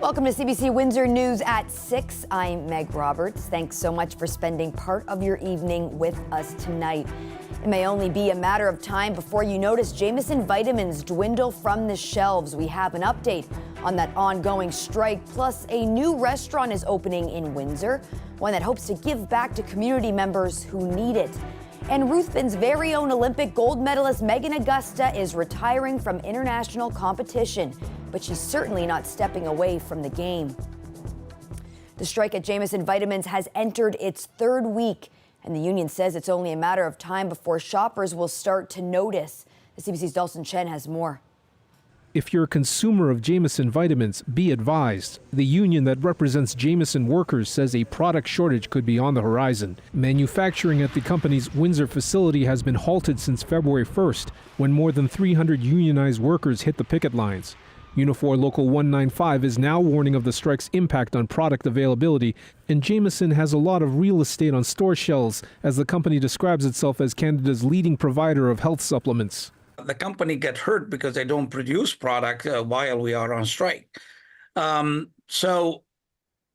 Welcome to CBC Windsor News at 6. I'm Meg Roberts. Thanks so much for spending part of your evening with us tonight. It may only be a matter of time before you notice Jameson vitamins dwindle from the shelves. We have an update on that ongoing strike, plus a new restaurant is opening in Windsor, one that hopes to give back to community members who need it. And Ruthven's very own Olympic gold medalist Megan Augusta is retiring from international competition, but she's certainly not stepping away from the game. The strike at Jameson Vitamins has entered its third week, and the union says it's only a matter of time before shoppers will start to notice. The CBC's Dulcin Chen has more. If you're a consumer of Jameson vitamins, be advised. The union that represents Jameson workers says a product shortage could be on the horizon. Manufacturing at the company's Windsor facility has been halted since February 1st, when more than 300 unionized workers hit the picket lines. Unifor Local 195 is now warning of the strike's impact on product availability, and Jameson has a lot of real estate on store shelves, as the company describes itself as Canada's leading provider of health supplements. The company get hurt because they don't produce product while we are on strike. So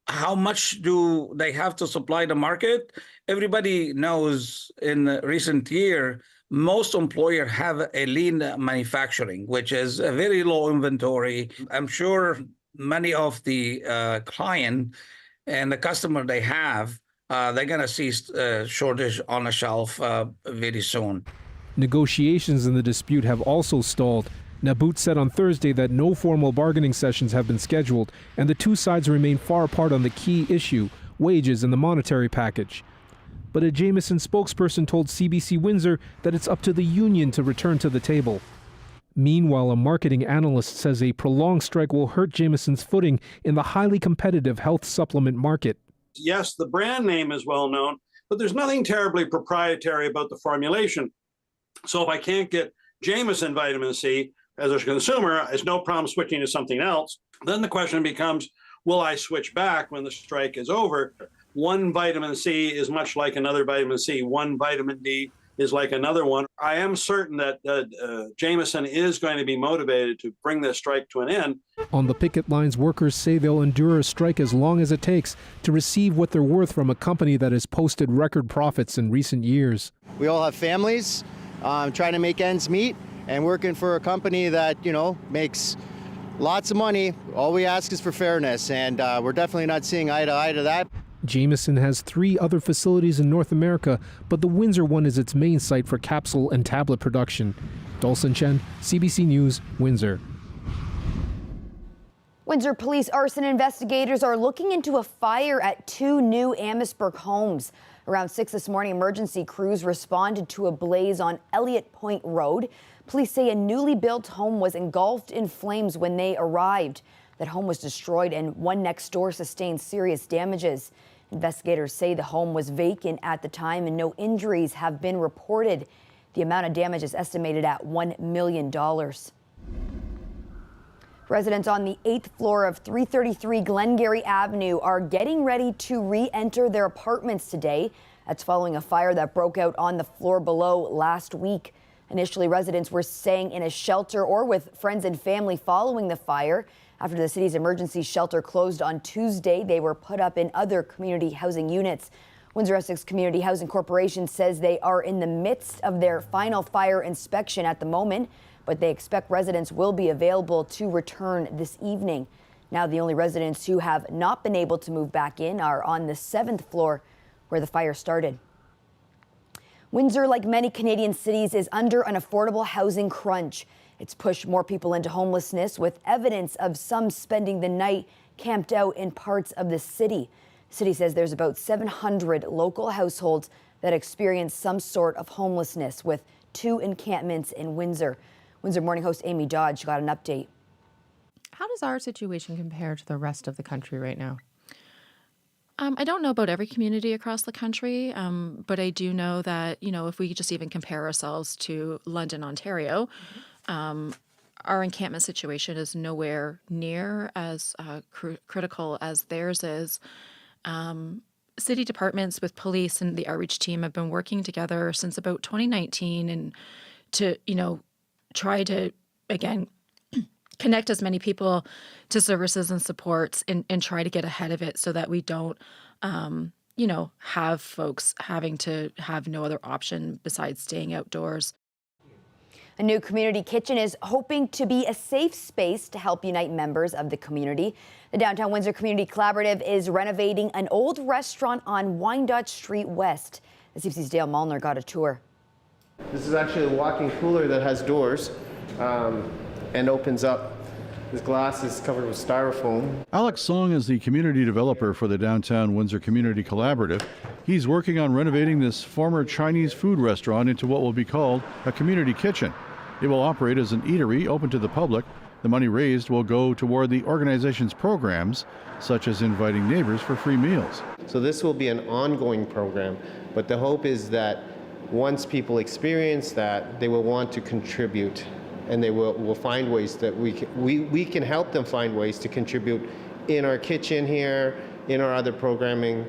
how much do they have to supply the market? Everybody knows in the recent year, most employers have a lean manufacturing, which is a very low inventory. I'm sure many of the client and the customer they have, they're going to see a shortage on the shelf very soon. Negotiations in the dispute have also stalled. Naboot said on Thursday that no formal bargaining sessions have been scheduled, and the two sides remain far apart on the key issue, wages and the monetary package. But a Jameson spokesperson told CBC Windsor that it's up to the union to return to the table. Meanwhile, a marketing analyst says a prolonged strike will hurt Jameson's footing in the highly competitive health supplement market. Yes, the brand name is well known, but there's nothing terribly proprietary about the formulation. So if I can't get Jameson vitamin C as a consumer, it's no problem switching to something else. Then the question becomes, will I switch back when the strike is over? One vitamin C is much like another vitamin C. One vitamin D is like another one. I am certain that Jameson is going to be motivated to bring this strike to an end. On the picket lines, workers say they'll endure a strike as long as it takes to receive what they're worth from a company that has posted record profits in recent years. We all have families. Trying to make ends meet and working for a company that, makes lots of money. All we ask is for fairness, and we're definitely not seeing eye to that. Jameson has 3 other facilities in North America, but the Windsor one is its main site for capsule and tablet production. Dulcin Chen, CBC News, Windsor. Windsor police arson investigators are looking into a fire at 2 new Amherstburg homes. Around 6 this morning, emergency crews responded to a blaze on Elliott Point Road. Police say a newly built home was engulfed in flames when they arrived. That home was destroyed and one next door sustained serious damages. Investigators say the home was vacant at the time and no injuries have been reported. The amount of damage is estimated at $1 million. Residents on the 8th floor of 333 Glengarry Avenue are getting ready to re-enter their apartments today. That's following a fire that broke out on the floor below last week. Initially, residents were staying in a shelter or with friends and family following the fire. After the city's emergency shelter closed on Tuesday, they were put up in other community housing units. Windsor-Essex Community Housing Corporation says they are in the midst of their final fire inspection at the moment, but they expect residents will be available to return this evening. Now, the only residents who have not been able to move back in are on the 7th floor where the fire started. Windsor, like many Canadian cities, is under an affordable housing crunch. It's pushed more people into homelessness, with evidence of some spending the night camped out in parts of the city. The city says there's about 700 local households that experience some sort of homelessness, with 2 encampments in Windsor. Windsor Morning host Amy Dodge got an update. How does our situation compare to the rest of the country right now? I don't know about every community across the country, but I do know that, if we just even compare ourselves to London, Ontario, our encampment situation is nowhere near as critical as theirs is. City departments with police and the outreach team have been working together since about 2019 and to, try to, again, connect as many people to services and supports and try to get ahead of it so that we don't, have folks having to have no other option besides staying outdoors. A new community kitchen is hoping to be a safe space to help unite members of the community. The Downtown Windsor Community Collaborative is renovating an old restaurant on Wyandotte Street West. The CBC's Dale Molnar got a tour. This is actually a walk-in cooler that has doors and opens up. This glass is covered with styrofoam. Alex Song is the community developer for the Downtown Windsor Community Collaborative. He's working on renovating this former Chinese food restaurant into what will be called a community kitchen. It will operate as an eatery open to the public. The money raised will go toward the organization's programs, such as inviting neighbors for free meals. So this will be an ongoing program, but the hope is that once people experience that, they will want to contribute, and they will find ways that we can help them find ways to contribute in our kitchen here, in our other programming,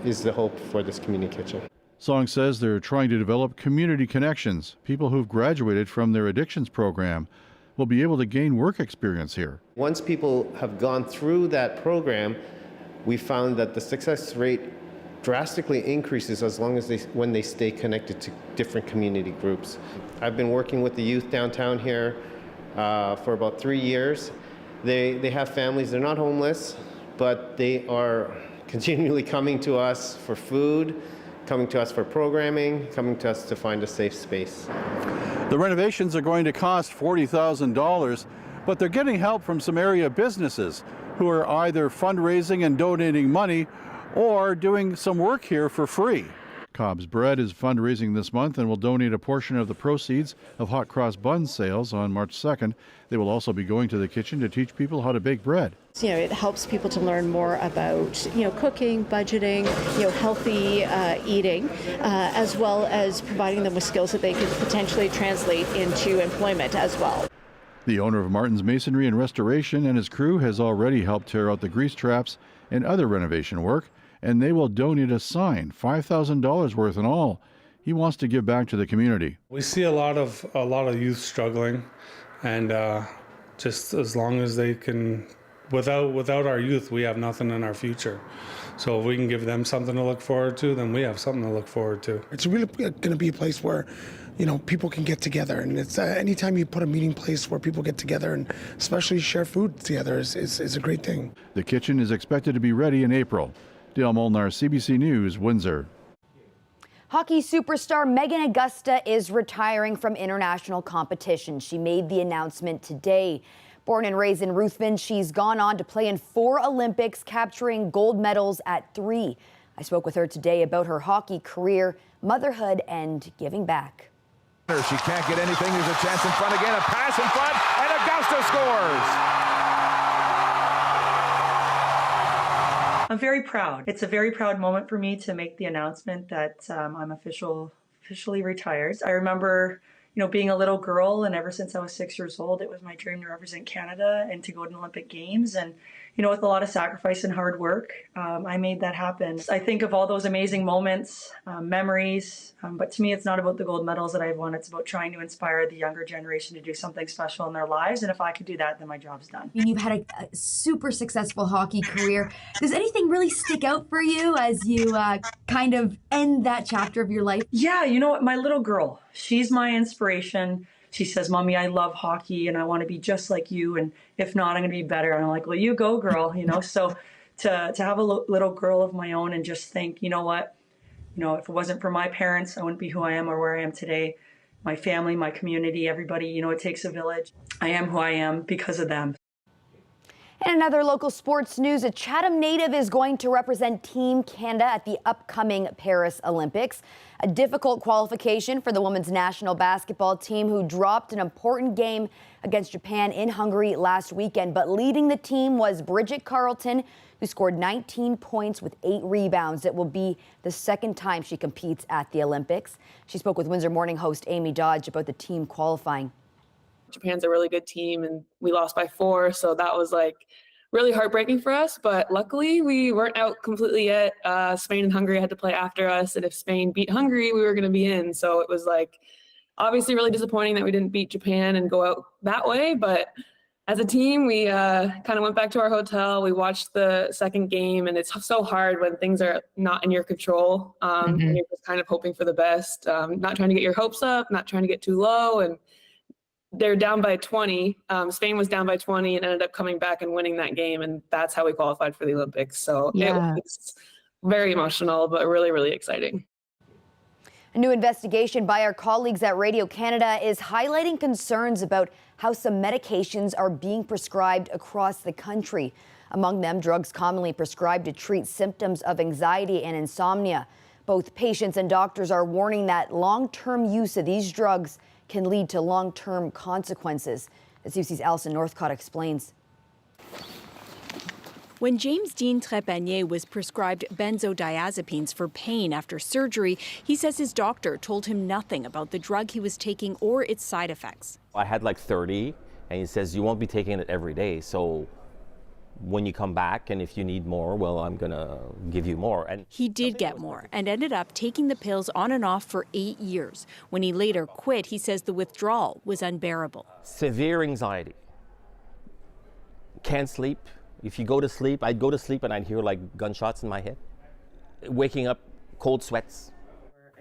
is the hope for this community kitchen. Song says they're trying to develop community connections. People who've graduated from their addictions program will be able to gain work experience here. Once people have gone through that program, we found that the success rate drastically increases as long as when they stay connected to different community groups. I've been working with the youth downtown here for about 3 years. They have families, they're not homeless, but they are continually coming to us for food, coming to us for programming, coming to us to find a safe space. The renovations are going to cost $40,000, but they're getting help from some area businesses who are either fundraising and donating money or doing some work here for free. Cobb's Bread is fundraising this month and will donate a portion of the proceeds of hot cross bun sales on March 2nd. They will also be going to the kitchen to teach people how to bake bread. It helps people to learn more about, cooking, budgeting, healthy eating, as well as providing them with skills that they could potentially translate into employment as well. The owner of Martin's Masonry and Restoration and his crew has already helped tear out the grease traps and other renovation work, and they will donate a sign, $5,000 worth in all. He wants to give back to the community. We see a lot of youth struggling, and just as long as they can, without our youth, we have nothing in our future. So if we can give them something to look forward to, then we have something to look forward to. It's really going to be a place where, people can get together, and it's anytime you put a meeting place where people get together and especially share food together is a great thing. The kitchen is expected to be ready in April. Dale Molnar, CBC News, Windsor. Hockey superstar Megan Augusta is retiring from international competition. She made the announcement today. Born and raised in Ruthven, she's gone on to play in 4 Olympics, capturing gold medals at 3. I spoke with her today about her hockey career, motherhood, and giving back. She can't get anything. There's a chance in front again. A pass in front, and Augusta scores. I'm very proud. It's a very proud moment for me to make the announcement that I'm officially retired. I remember, being a little girl, and ever since I was 6 years old, it was my dream to represent Canada and to go to the Olympic Games. And, with a lot of sacrifice and hard work, I made that happen. I think of all those amazing moments, memories, but to me, it's not about the gold medals that I've won. It's about trying to inspire the younger generation to do something special in their lives. And if I could do that, then my job's done. You've had a super successful hockey career. Does anything really stick out for you as you kind of end that chapter of your life? Yeah, my little girl, she's my inspiration. She says, "Mommy, I love hockey and I want to be just like you. And if not, I'm going to be better." And I'm like, "Well, you go, girl." So to have a little girl of my own and just think, you know what? If it wasn't for my parents, I wouldn't be who I am or where I am today. My family, my community, everybody, it takes a village. I am who I am because of them. And another local sports news, a Chatham native is going to represent Team Canada at the upcoming Paris Olympics. A difficult qualification for the women's national basketball team, who dropped an important game against Japan in Hungary last weekend. But leading the team was Bridget Carlton, who scored 19 points with 8 rebounds. It will be the second time she competes at the Olympics. She spoke with Windsor Morning host Amy Dodge about the team qualifying. Japan's a really good team, and we lost by 4, so that was really heartbreaking for us, but luckily we weren't out completely yet. Spain and Hungary had to play after us, and if Spain beat Hungary, we were going to be in. So it was obviously really disappointing that we didn't beat Japan and go out that way. But as a team, we kind of went back to our hotel. We watched the second game, and it's so hard when things are not in your control. And you're just kind of hoping for the best, not trying to get your hopes up, not trying to get too low. And they're down by 20. Spain was down by 20 and ended up coming back and winning that game. And that's how we qualified for the Olympics. So it's very emotional, but really, really exciting. A new investigation by our colleagues at Radio Canada is highlighting concerns about how some medications are being prescribed across the country. Among them, drugs commonly prescribed to treat symptoms of anxiety and insomnia. Both patients and doctors are warning that long-term use of these drugs can lead to long-term consequences. As CBC's Alison Northcott explains. When James Dean Trepanier was prescribed benzodiazepines for pain after surgery, he says his doctor told him nothing about the drug he was taking or its side effects. I had like 30, and he says, you won't be taking it every day. So when you come back and if you need more, well, I'm going to give you more. And he did get more and ended up taking the pills on and off for 8 years. When he later quit, he says the withdrawal was unbearable. Severe anxiety. Can't sleep. If you go to sleep, I'd go to sleep and I'd hear like gunshots in my head. Waking up, cold sweats.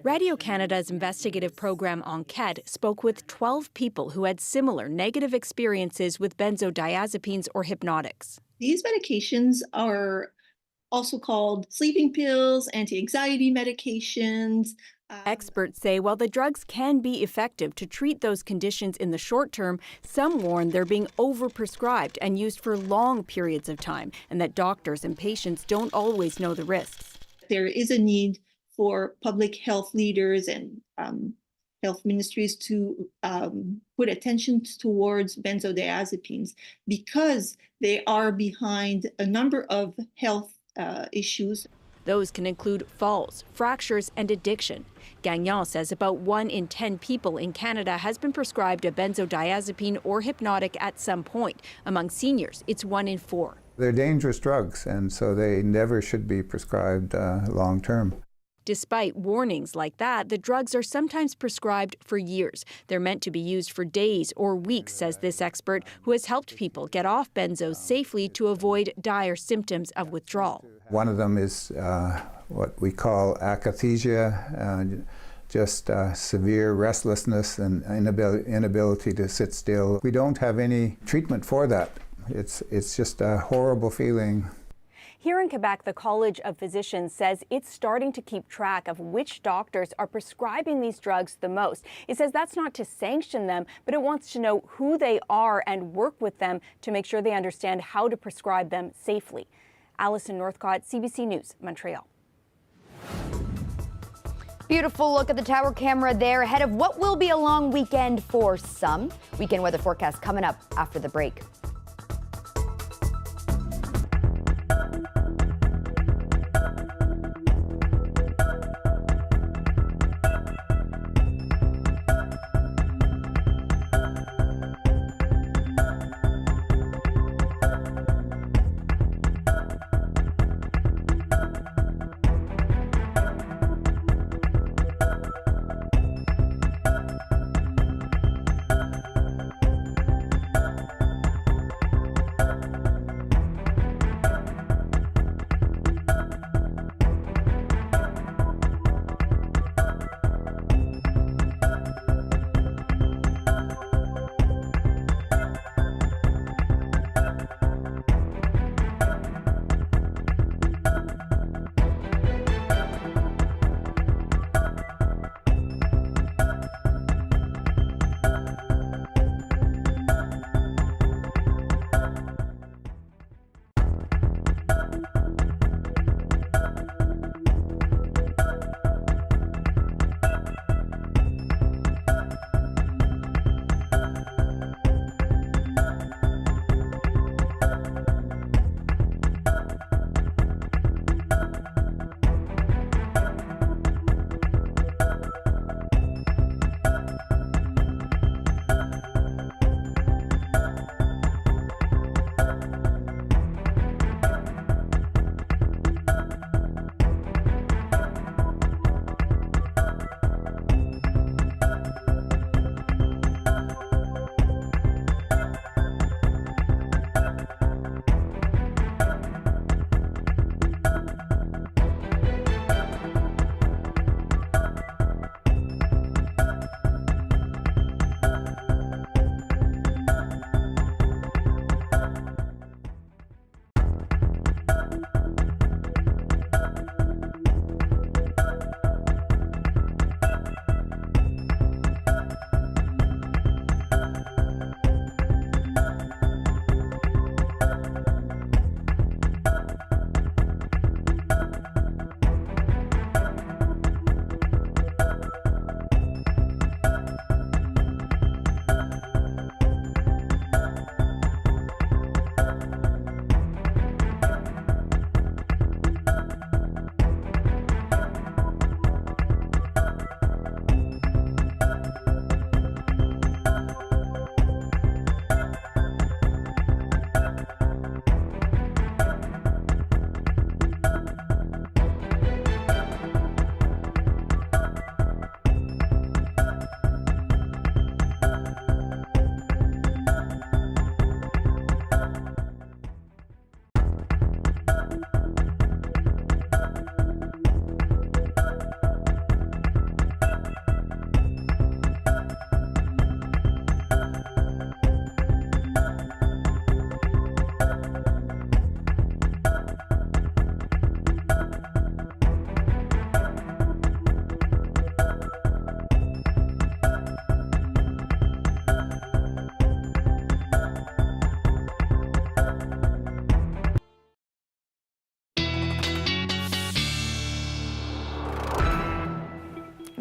Radio Canada's investigative program Enquête spoke with 12 people who had similar negative experiences with benzodiazepines or hypnotics. These medications are also called sleeping pills, anti-anxiety medications. Experts say while the drugs can be effective to treat those conditions in the short term, some warn they're being overprescribed and used for long periods of time, and that doctors and patients don't always know the risks. There is a need for public health leaders and health ministries to put attention towards benzodiazepines because they are behind a number of health issues. Those can include falls, fractures, and addiction. Gagnon says about 1 in 10 people in Canada has been prescribed a benzodiazepine or hypnotic at some point. Among seniors, it's 1 in 4. They're dangerous drugs, and so they never should be prescribed long term. Despite warnings like that, the drugs are sometimes prescribed for years. They're meant to be used for days or weeks, says this expert, who has helped people get off benzos safely to avoid dire symptoms of withdrawal. One of them is what we call akathisia, just severe restlessness and inability to sit still. We don't have any treatment for that. It's just a horrible feeling. Here in Quebec, the College of Physicians says it's starting to keep track of which doctors are prescribing these drugs the most. It says that's not to sanction them, but it wants to know who they are and work with them to make sure they understand how to prescribe them safely. Alison Northcott, CBC News, Montreal. Beautiful look at the tower camera there ahead of what will be a long weekend for some. Weekend weather forecast coming up after the break.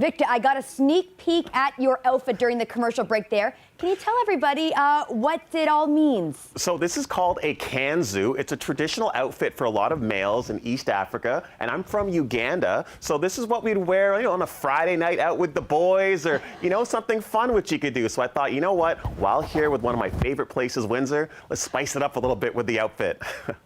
Victor, I got a sneak peek at your outfit during the commercial break there. Can you tell everybody what it all means? So this is called a kanzu. It's a traditional outfit for a lot of males in East Africa, and I'm from Uganda, so this is what we'd wear, on a Friday night out with the boys, or something fun which you could do. So I thought, you know what? While here with one of my favorite places, Windsor, let's spice it up a little bit with the outfit.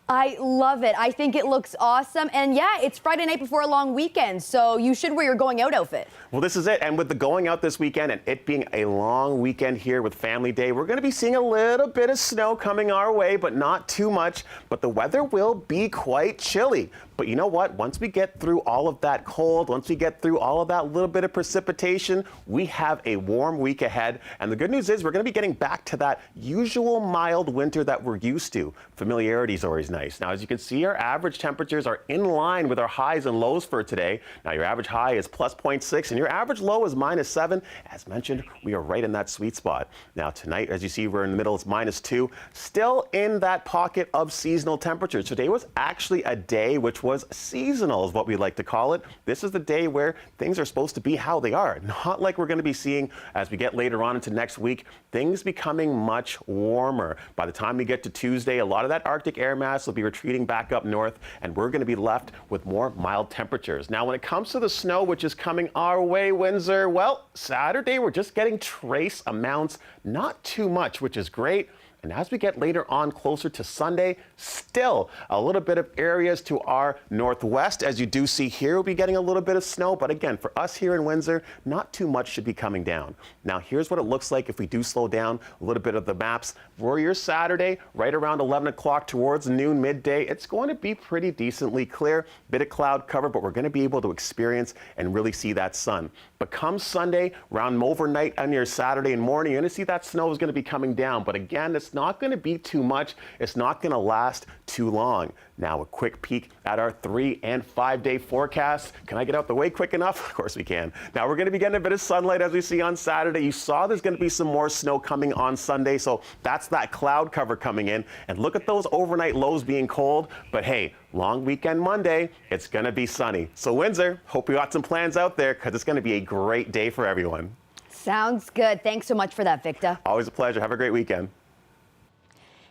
I love it. I think it looks awesome, and yeah, it's Friday night before a long weekend, so you should wear your going out outfit. Well, this is it, and with the going out this weekend and it being a long weekend here with Family Day, we're going to be seeing a little bit of snow coming our way, but not too much. But the weather will be quite chilly. But you know what? Once we get through all of that cold, once we get through all of that little bit of precipitation, we have a warm week ahead. And the good news is we're going to be getting back to that usual mild winter that we're used to. Familiarity is always nice. Now, as you can see, our average temperatures are in line with our highs and lows for today. Now, your average high is plus 0.6 and your average low is -7. As mentioned, we are right in that sweet spot. Now, tonight, as you see, we're in the middle, it's -2. Still in that pocket of seasonal temperatures. Today was actually a day which was seasonal, is what we like to call it. This is the day where things are supposed to be how they are, not like we're going to be seeing as we get later on into next week, things becoming much warmer. By the time we get to Tuesday, a lot of that Arctic air mass will be retreating back up north, and we're going to be left with more mild temperatures. Now, when it comes to the snow, which is coming our way, Windsor, well, Saturday, we're just getting trace amounts, not too much, which is great. And as we get later on closer to Sunday, still a little bit of areas to our northwest. As you do see here, we'll be getting a little bit of snow. But again, for us here in Windsor, not too much should be coming down. Now, here's what it looks like if we do slow down a little bit of the maps. For your Saturday, right around 11 o'clock towards noon, midday, it's going to be pretty decently clear. Bit of cloud cover, but we're going to be able to experience and really see that sun. But come Sunday, around overnight on your Saturday and morning, you're going to see that snow is going to be coming down. But again, it's not going to be too much. It's not going to last too long. Now, a quick peek at our 3- and 5-day forecast. Can I get out the way quick enough? Of course we can. Now, we're going to be getting a bit of sunlight as we see on Saturday. You saw there's going to be some more snow coming on Sunday, so that's that cloud cover coming in. And look at those overnight lows being cold. But hey, long weekend Monday, it's going to be sunny. So Windsor, hope you got some plans out there, because it's going to be a great day for everyone. Sounds good. Thanks so much for that, Victor. Always a pleasure. Have a great weekend.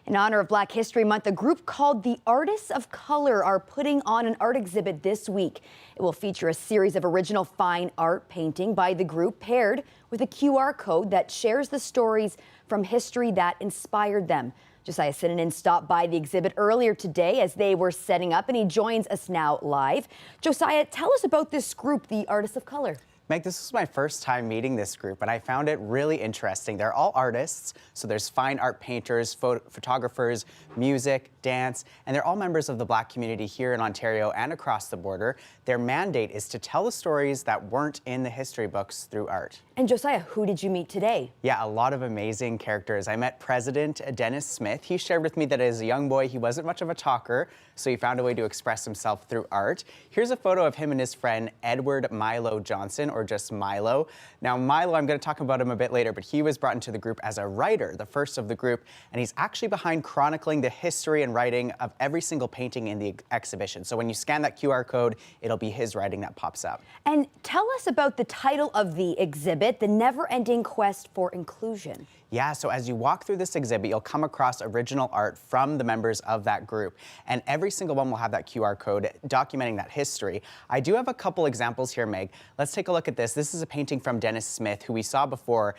In honor of Black History Month, a group called the Artists of Color are putting on an art exhibit this week. It will feature a series of original fine art painting by the group paired with a QR code that shares the stories from history that inspired them. Josiah Sinanen stopped by the exhibit earlier today as they were setting up, and he joins us now live. Josiah, tell us about this group, the Artists of Color. Meg, this was my first time meeting this group, and I found it really interesting. They're all artists, so there's fine art painters, photographers, music, dance, and they're all members of the Black community here in Ontario and across the border. Their mandate is to tell the stories that weren't in the history books through art. And Josiah, who did you meet today? Yeah, a lot of amazing characters. I met President Dennis Smith. He shared with me that as a young boy, he wasn't much of a talker, so he found a way to express himself through art. Here's a photo of him and his friend, Edward Milo Johnson, or just Milo. Now, Milo, I'm going to talk about him a bit later, but he was brought into the group as a writer, the first of the group, and he's actually behind chronicling the history and writing of every single painting in the exhibition. So when you scan that QR code, it'll be his writing that pops up. And tell us about the title of the exhibit, The Never-Ending Quest for Inclusion. Yeah, so as you walk through this exhibit, you'll come across original art from the members of that group. And every single one will have that QR code documenting that history. I do have a couple examples here, Meg. Let's take a look at this. This is a painting from Dennis Smith, who we saw before,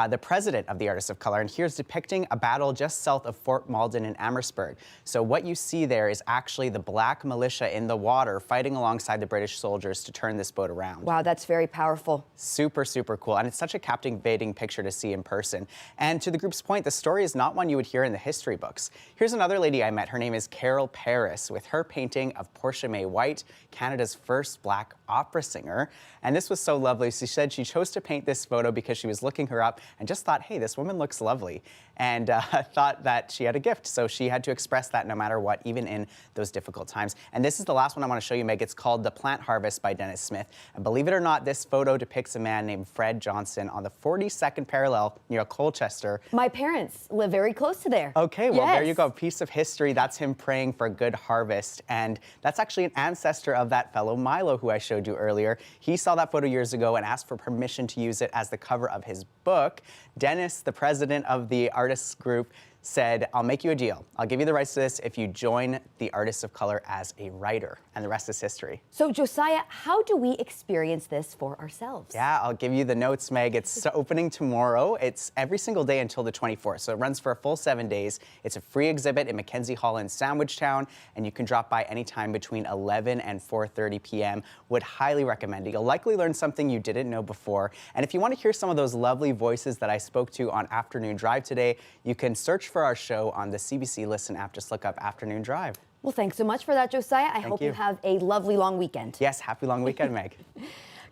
the president of the Artists of Color. And here's depicting a battle just south of Fort Malden in Amherstburg. So what you see there is actually the Black militia in the water fighting alongside the British soldiers to turn this boat around. Wow, that's very powerful. Super, super cool. And it's such a captivating picture to see in person. And to the group's point, the story is not one you would hear in the history books. Here's another lady I met. Her name is Carol Paris, with her painting of Portia Mae White, Canada's first Black opera singer. And this was so lovely. She said she chose to paint this photo because she was looking her up and just thought, hey, this woman looks lovely. And thought that she had a gift. So she had to express that no matter what, even in those difficult times. And this is the last one I want to show you, Meg. It's called The Plant Harvest by Dennis Smith. And believe it or not, this photo depicts a man named Fred Johnson on the 42nd parallel near Colchester Manchester. My parents live very close to there. Okay, well, yes. There you go. A piece of history. That's him praying for a good harvest. And that's actually an ancestor of that fellow Milo who I showed you earlier. He saw that photo years ago and asked for permission to use it as the cover of his book. Dennis, the president of the artists group, said, I'll make you a deal. I'll give you the rights to this if you join the Artists of Color as a writer. And the rest is history. So, Josiah, how do we experience this for ourselves? Yeah, I'll give you the notes, Meg. It's opening tomorrow. It's every single day until the 24th, so it runs for a full 7 days. It's a free exhibit in Mackenzie Hall in Sandwich Town, and you can drop by anytime between 11 and 4:30 p.m. Would highly recommend it. You'll likely learn something you didn't know before. And if you want to hear some of those lovely voices that I spoke to on Afternoon Drive today, you can search for our show on the CBC Listen app. Just look up Afternoon Drive. Well, thanks so much for that, Josiah. I hope you have a lovely long weekend. Yes, happy long weekend, Meg.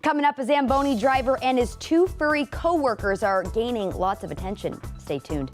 Coming up, a Zamboni driver and his 2 furry co-workers are gaining lots of attention. Stay tuned.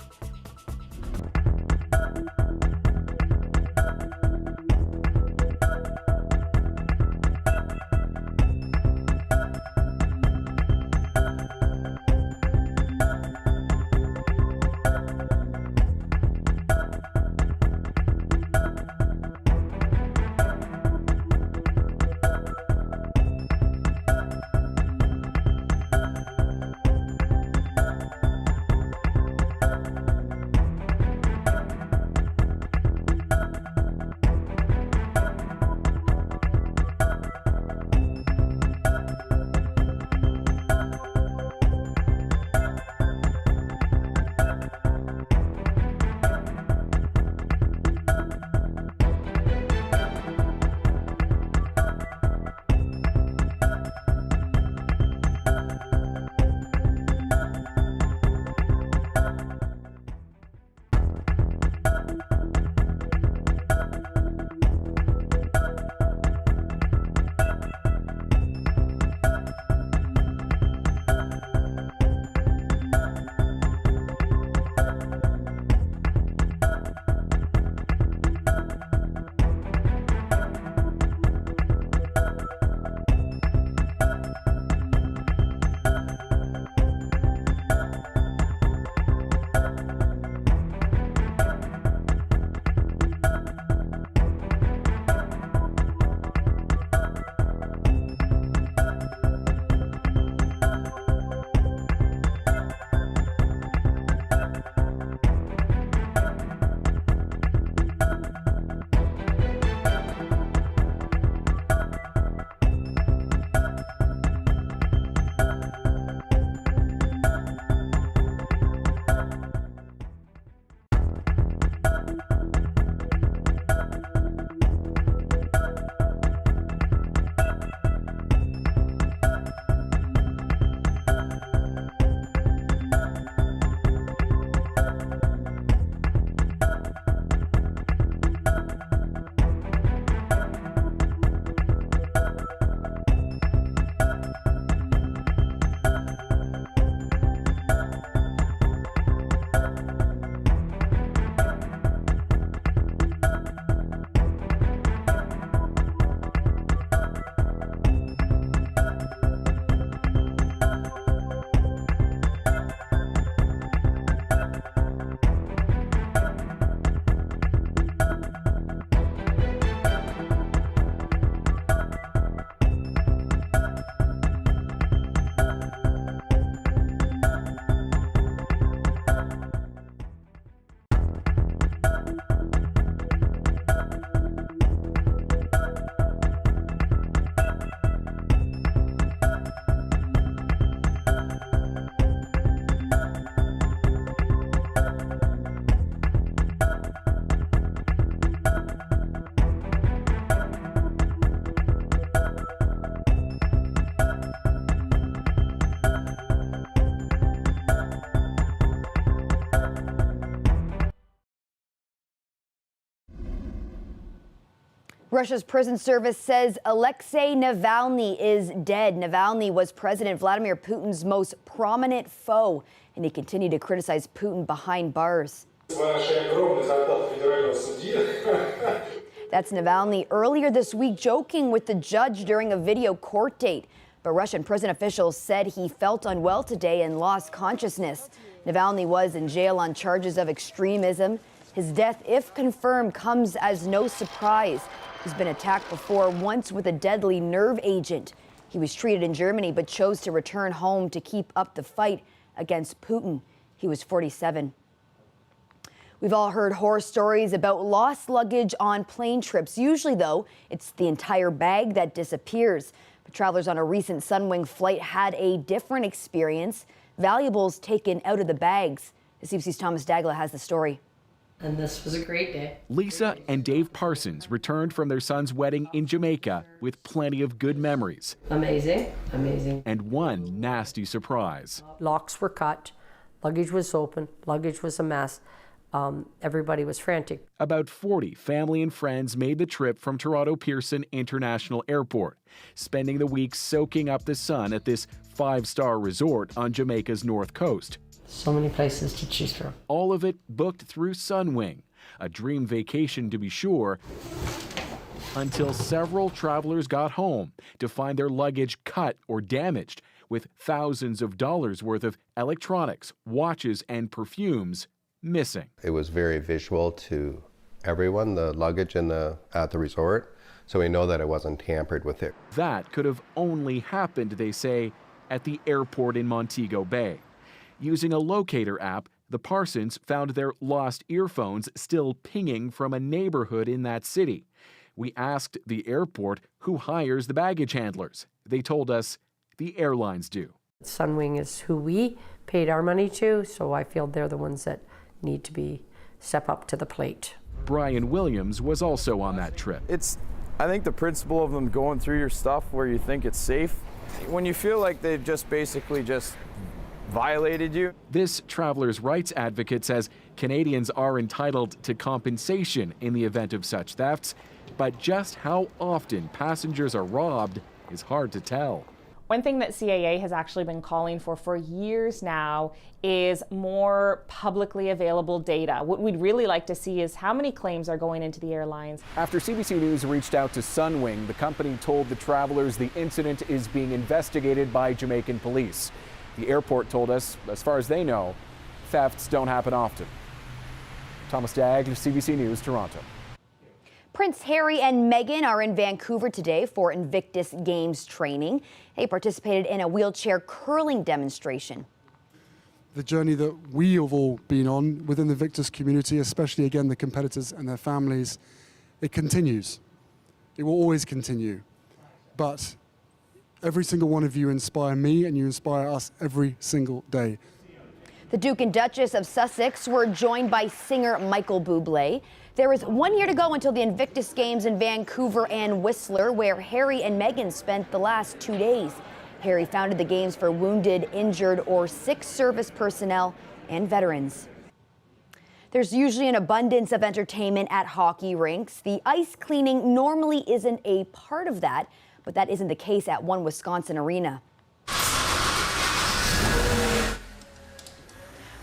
Russia's prison service says Alexei Navalny is dead. Navalny was President Vladimir Putin's most prominent foe, and he continued to criticize Putin behind bars. That's Navalny earlier this week joking with the judge during a video court date. But Russian prison officials said he felt unwell today and lost consciousness. Navalny was in jail on charges of extremism. His death, if confirmed, comes as no surprise. He's been attacked before, once with a deadly nerve agent. He was treated in Germany but chose to return home to keep up the fight against Putin. He was 47. We've all heard horror stories about lost luggage on plane trips. Usually, though, it's the entire bag that disappears. But travelers on a recent Sunwing flight had a different experience. Valuables taken out of the bags. The CBC's Thomas Dagla has the story. And this was a great day. Lisa and Dave Parsons returned from their son's wedding in Jamaica with plenty of good memories. Amazing, amazing. And one nasty surprise. Locks were cut, luggage was open, luggage was a mess. Everybody was frantic. About 40 family and friends made the trip from Toronto Pearson International Airport, spending the week soaking up the sun at this 5-star resort on Jamaica's north coast. So many places to choose from. All of it booked through Sunwing, a dream vacation to be sure, until several travelers got home to find their luggage cut or damaged, with thousands of dollars worth of electronics, watches, and perfumes missing. It was very visual to everyone, the luggage at the resort, so we know that it wasn't tampered with it. That could have only happened, they say, at the airport in Montego Bay. Using a locator app, the Parsons found their lost earphones still pinging from a neighborhood in that city. We asked the airport who hires the baggage handlers. They told us the airlines do. Sunwing is who we paid our money to, so I feel they're the ones that need to step up to the plate. Brian Williams was also on that trip. I think the principle of them going through your stuff where you think it's safe, when you feel like they've just basically violated you. This travelers' rights advocate says Canadians are entitled to compensation in the event of such thefts, but just how often passengers are robbed is hard to tell. One thing that CAA has actually been calling for years now is more publicly available data. What we'd really like to see is how many claims are going into the airlines. After CBC News reached out to Sunwing, the company told the travelers the incident is being investigated by Jamaican police. The airport told us, as far as they know, thefts don't happen often. Thomas Dagg, CBC News, Toronto. Prince Harry and Meghan are in Vancouver today for Invictus Games training. They participated in a wheelchair curling demonstration. The journey that we have all been on within the Invictus community, especially again the competitors and their families, it continues. It will always continue. But every single one of you inspire me and you inspire us every single day. The Duke and Duchess of Sussex were joined by singer Michael Bublé. There is 1 year to go until the Invictus Games in Vancouver and Whistler, where Harry and Meghan spent the last 2 days. Harry founded the Games for wounded, injured, or sick service personnel and veterans. There's usually an abundance of entertainment at hockey rinks. The ice cleaning normally isn't a part of that, but that isn't the case at one Wisconsin arena.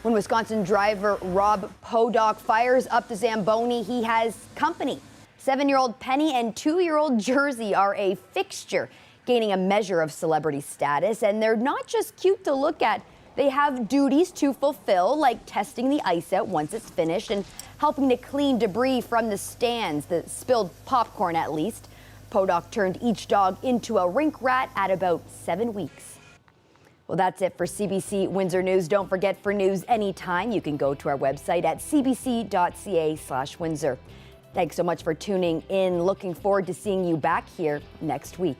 When Wisconsin driver Rob Podock fires up the Zamboni, he has company. 7-year-old Penny and 2-year-old Jersey are a fixture, gaining a measure of celebrity status. And they're not just cute to look at. They have duties to fulfill, like testing the ice out once it's finished and helping to clean debris from the stands, the spilled popcorn at least. Podock turned each dog into a rink rat at about 7 weeks. Well, that's it for CBC Windsor News. Don't forget, for news anytime, you can go to our website at cbc.ca/Windsor. Thanks so much for tuning in. Looking forward to seeing you back here next week.